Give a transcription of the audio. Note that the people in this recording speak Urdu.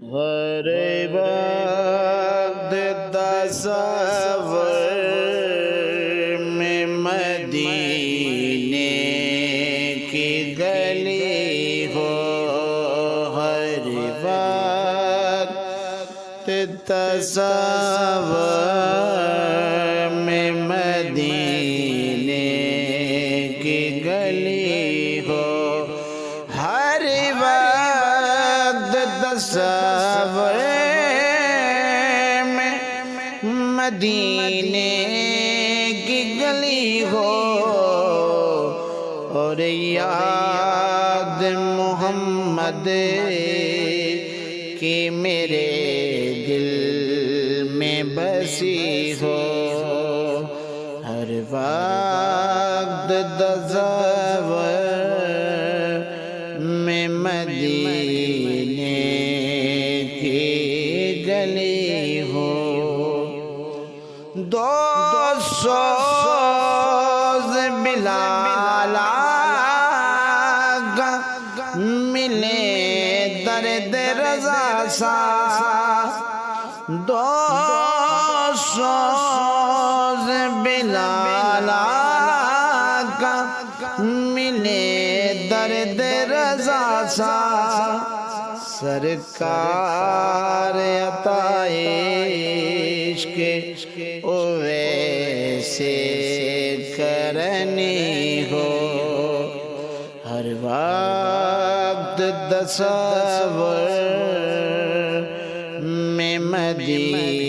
ہر وقت تصور میں مدینے کی گلی ہو، ہر وقت تصور میں مدینے کی گلی ہو، ہر وقت تصور میں مدینے کی گلی ہو، اور یاد محمد کی میرے دل میں بسی ہو، ہر وقت تصور میں مدینے کی گلی ہو۔ دو سوز بلال آقا ملے درد رضا سا، دو سوز بلال آقا ملے درد رضا سا، سرکار عطائے عشق ویسے کرنی ہو، ہر وقت تصور میں مدینے